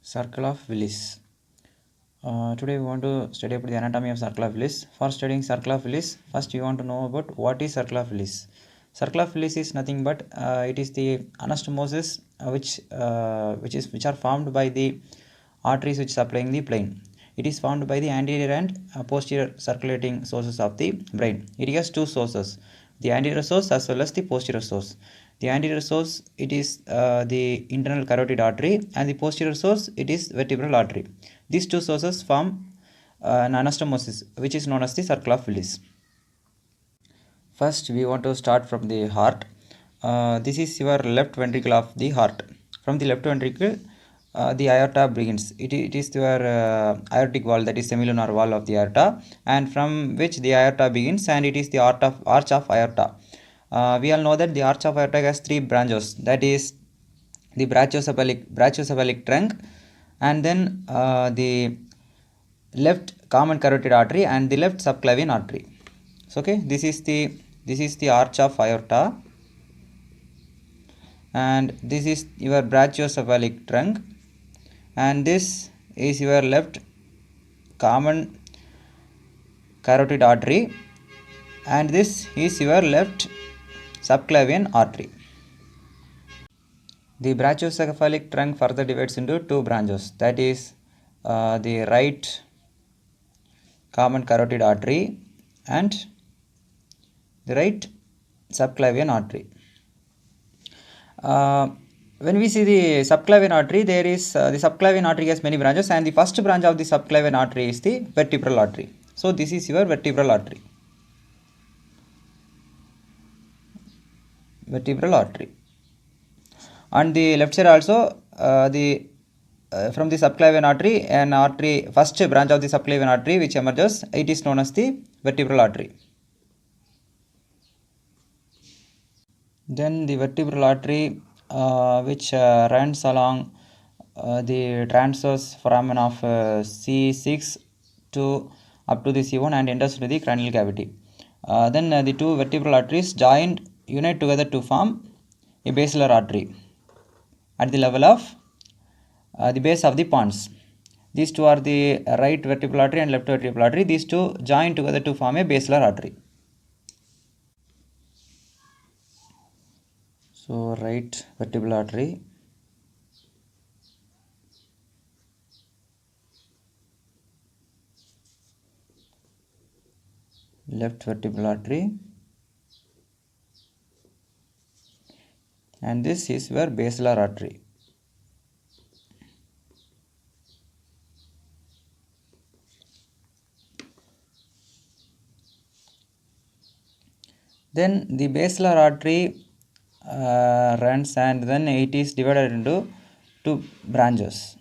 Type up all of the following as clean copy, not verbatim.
Circle of Willis. Today we want to study about the anatomy of circle of Willis. For studying circle of Willis, first you want to know about what is circle of Willis. Circle of Willis is nothing but it is the anastomosis which are formed by the arteries which supplying the brain. It is formed by the anterior and posterior circulating sources of the brain. It has two sources, the anterior source as well as the posterior source. The anterior source it is the internal carotid artery, and the posterior source it is vertebral artery. These two sources form an anastomosis which is known as the circle of Willis. First we want to start from the heart. This is your left ventricle of the heart. From the left ventricle the aorta begins. It is your aortic wall, that is semilunar wall of the aorta, and from which the aorta begins, and it is the arch of aorta. We all know that the arch of aorta has three branches, that is the brachiocephalic trunk, and then the left common carotid artery and the left subclavian artery. So okay, this is the arch of aorta, and this is your brachiocephalic trunk, and this is your left common carotid artery, and this is your left subclavian artery. The brachiocephalic trunk further divides into two branches, that is the right common carotid artery and the right subclavian artery. When we see the subclavian artery, there is the subclavian artery has many branches, and the first branch of the subclavian artery is the vertebral artery. So this is your vertebral artery. On the left side also from the subclavian artery, an artery, first branch of the subclavian artery which emerges, it is known as the vertebral artery. Then the vertebral artery which runs along the transverse foramen of C6 to up to the C1 and enters into the cranial cavity. Then the two vertebral arteries unite together to form a basilar artery at the level of the base of the pons. These two are the right vertebral artery and left vertebral artery. These two join together to form a basilar artery. So right vertebral artery, left vertebral artery, and this is your basilar artery. Then the basilar artery runs, and then it is divided into two branches.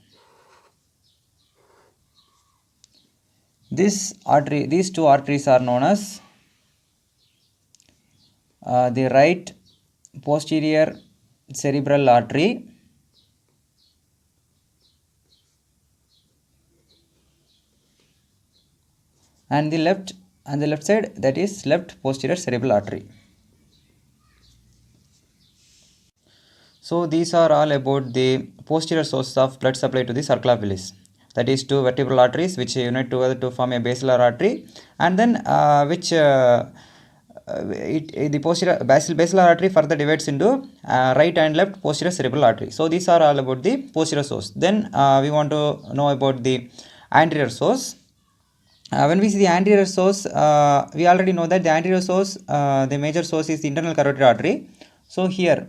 These two arteries are known as the right posterior cerebral artery and the left side, that is left posterior cerebral artery. So these are all about the posterior sources of blood supply to the circle of Willis. That is two vertebral arteries which unite together to form a basilar artery, and then the posterior basilar artery further divides into right and left posterior cerebral artery. So these are all about the posterior source. Then we want to know about the anterior source. When we see the anterior source, we already know that the anterior source, the major source is the internal carotid artery. So here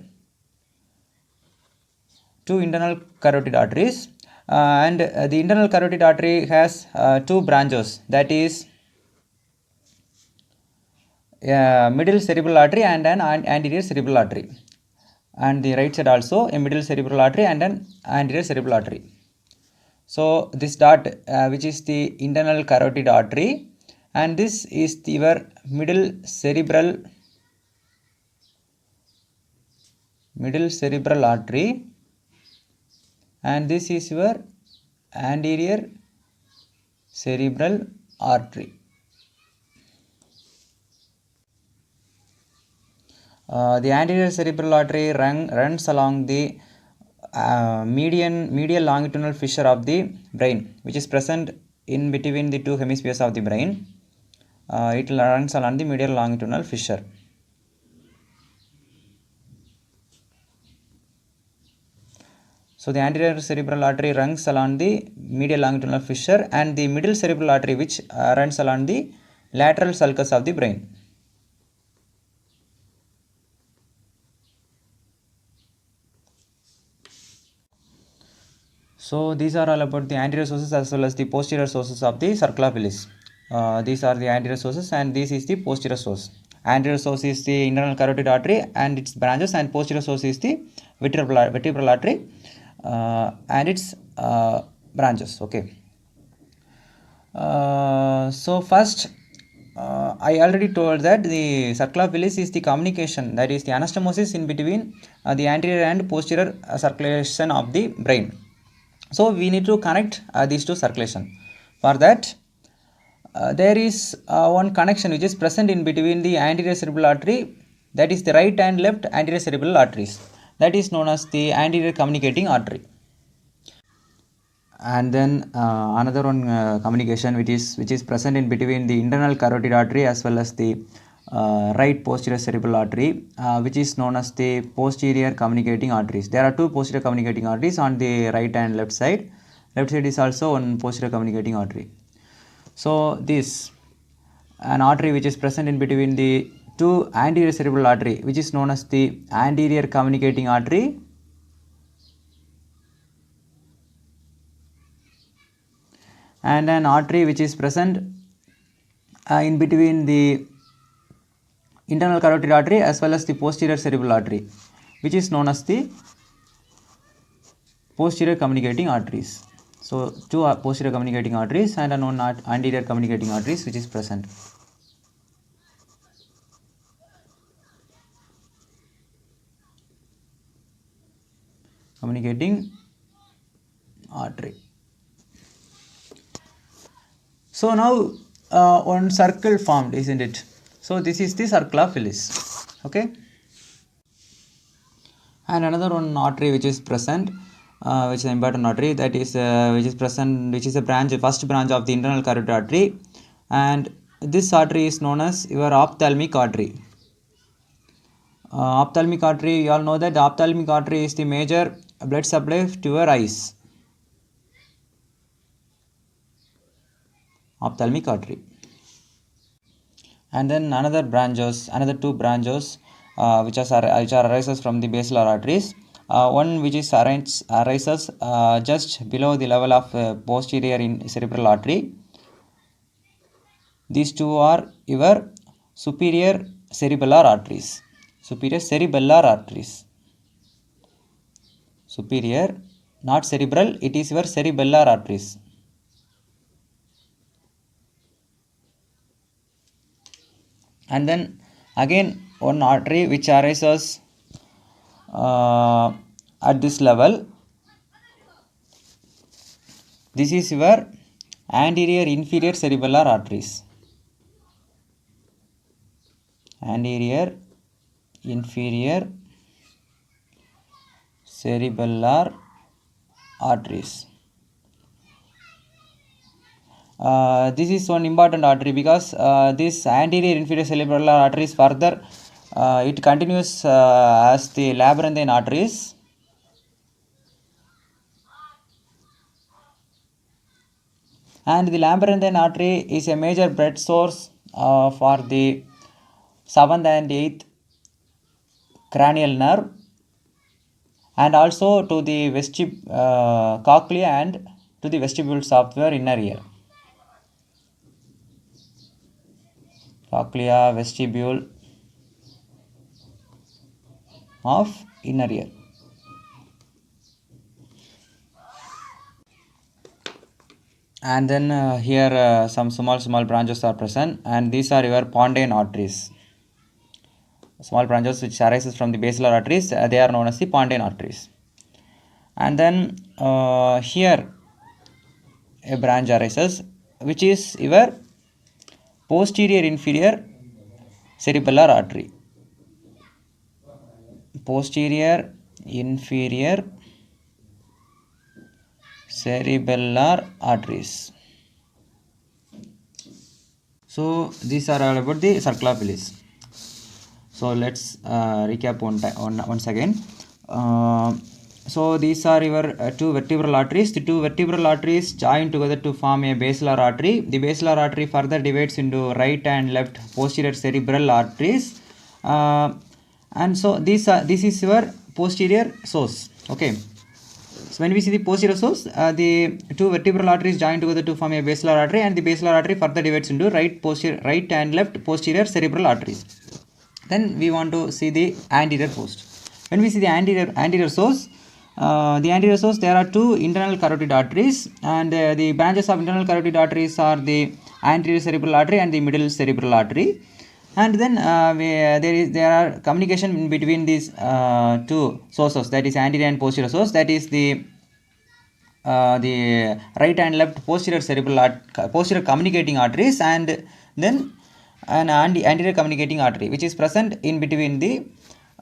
two internal carotid arteries, and the internal carotid artery has two branches, that is middle cerebral artery and an anterior cerebral artery, and the right side also a middle cerebral artery and an anterior cerebral artery. So this dot which is the internal carotid artery, and this is your middle cerebral artery, and this is your anterior cerebral artery. The anterior cerebral artery runs along the medial longitudinal fissure of the brain, which is present in between the two hemispheres of the brain. It runs along the medial longitudinal fissure. So the anterior cerebral artery runs along the medial longitudinal fissure, and the middle cerebral artery which runs along the lateral sulcus of the brain. So these are all about the anterior sources as well as the posterior sources of the circula Willis. These are the anterior sources, and this is the posterior source. Anterior source is the internal carotid artery and its branches, and posterior source is the vertebral artery and its branches. Okay. So first, I already told that the circula Willis is the communication, that is the anastomosis in between the anterior and posterior circulation of the brain. So we need to connect these two circulation. For that, there is one connection which is present in between the anterior cerebral artery, that is the right and left anterior cerebral arteries, that is known as the anterior communicating artery. And then another one communication which is present in between the internal carotid artery as well as the right posterior cerebral artery, which is known as the posterior communicating arteries. There are two posterior communicating arteries on the right and left side. Left side is also one posterior communicating artery. So this an artery which is present in between the two anterior cerebral artery, which is known as the anterior communicating artery, and an artery which is present in between the internal carotid artery as well as the posterior cerebral artery, which is known as the posterior communicating arteries. So two posterior communicating arteries and one anterior communicating arteries which is present. Communicating artery. So now one circle formed, isn't it? So this is the circula Willis. Okay. And another one artery which is present, which is an important artery, that is which is present, which is a branch, first branch of the internal carotid artery, and this artery is known as your ophthalmic artery. Ophthalmic artery, you all know that the ophthalmic artery is the major blood supply to your eyes. Ophthalmic artery. And then another two branches which arises from the basilar arteries. One which is arises just below the level of posterior in cerebral artery. These two are your superior cerebellar arteries. Superior cerebellar arteries. Superior, not cerebral, it is your cerebellar arteries. And then again one artery which arises at this level. This is your anterior inferior cerebellar arteries. Anterior inferior cerebellar arteries. This is one important artery because this anterior inferior cerebellar arteries further it continues as the labyrinthine arteries, and the labyrinthine artery is a major blood source for the 7th and 8th cranial nerve, and also to the cochlea and to the vestibules of your inner ear. Cochlea, vestibule of inner ear. And then here some small branches are present, and these are your Pondine arteries. Small branches which arises from the basilar arteries, they are known as the Pondine arteries. And then here a branch arises which is your posterior inferior cerebellar artery. Posterior inferior cerebellar arteries. So these are all about the circular Willis. So let's recap once again. So these are your two vertebral arteries. The two vertebral arteries join together to form a basilar artery. The basilar artery further divides into right and left posterior cerebral arteries. And so this is your posterior source. Okay. So when we see the posterior source, the two vertebral arteries join together to form a basilar artery, and the basilar artery further divides into right and left posterior cerebral arteries. Then we want to see the anterior post. When we see the anterior source, there are two internal carotid arteries, and the branches of internal carotid arteries are the anterior cerebral artery and the middle cerebral artery. And then there are communication between these two sources, that is anterior and posterior source, that is the right and left posterior communicating arteries, and then an anterior communicating artery which is present in between the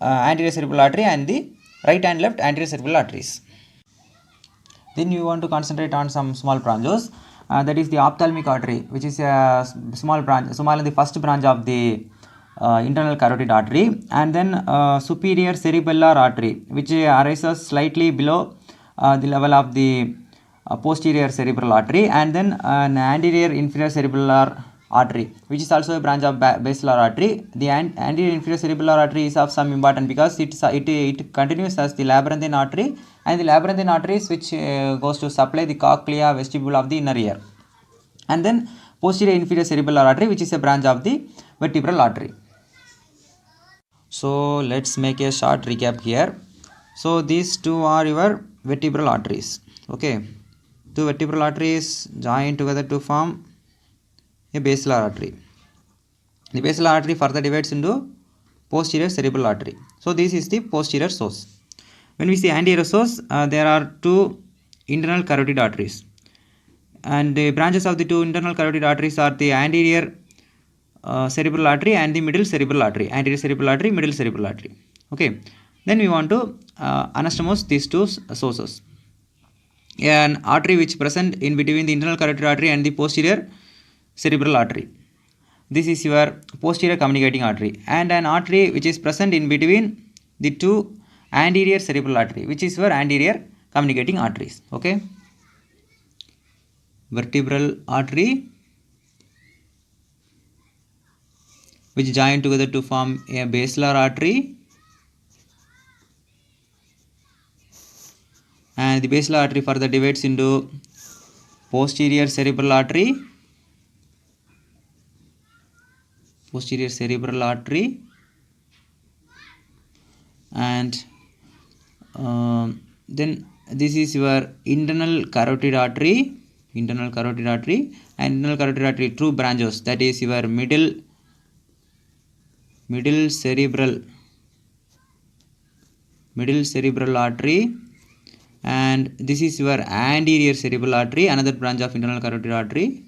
anterior cerebral artery and the right and left anterior cerebral arteries. Then you want to concentrate on some small branches, that is the ophthalmic artery, which is a small and the first branch of the internal carotid artery, and then superior cerebellar artery, which arises slightly below the level of the posterior cerebral artery, and then an anterior inferior cerebellar artery, which is also a branch of basilar artery. The anterior inferior cerebellar artery is of some importance because it continues as the labyrinthine artery, and the labyrinthine arteries which goes to supply the cochlea vestibule of the inner ear. And then posterior inferior cerebellar artery, which is a branch of the vertebral artery. So let's make a short recap here. So these two are your vertebral arteries. Okay, two vertebral arteries join together to form a basilar artery. The basilar artery further divides into posterior cerebral artery. So this is the posterior source. When we see anterior source, there are two internal carotid arteries, and the branches of the two internal carotid arteries are the anterior cerebral artery and the middle cerebral artery. Anterior cerebral artery, middle cerebral artery. Okay, then we want to anastomose these two sources. An artery which present in between the internal carotid artery and the posterior cerebral artery, this is your posterior communicating artery, and an artery which is present in between the two anterior cerebral artery, which is your anterior communicating arteries. Okay, vertebral artery which join together to form a basilar artery, and the basilar artery further divides into posterior cerebral artery, and then this is your internal carotid artery, and internal carotid artery two branches, that is your middle cerebral artery, and this is your anterior cerebral artery, another branch of internal carotid artery.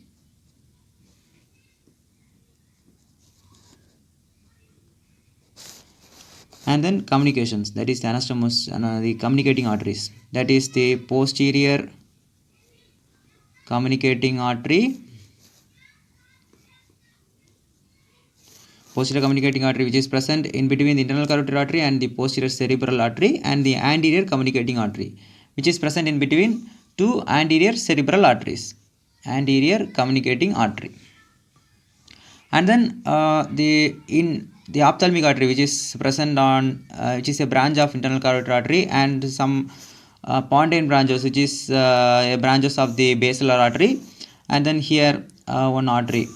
And then communications, that is the anastomose, the communicating arteries, that is the posterior communicating artery, which is present in between the internal carotid artery and the posterior cerebral artery, and the anterior communicating artery, which is present in between two anterior cerebral arteries, anterior communicating artery. And then the ophthalmic artery, which is present on which is a branch of internal carotid artery, and some pontine branches, which is branches of the basilar artery, and then here one artery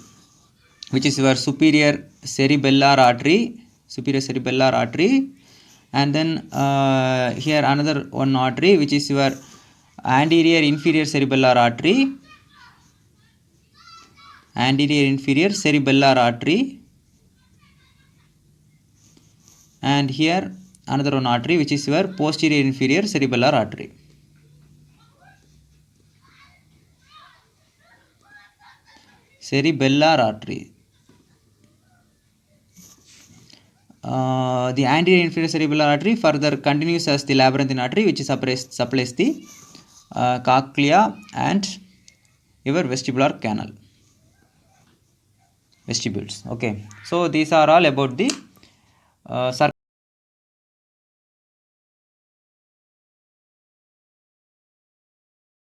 which is your superior cerebellar artery, and then here another one artery which is your anterior inferior cerebellar artery, and here another one artery which is your posterior inferior cerebellar artery. The anterior inferior cerebellar artery further continues as the labyrinthine artery, which supplies the cochlea and your vestibular canal, vestibules. Okay, so these are all about the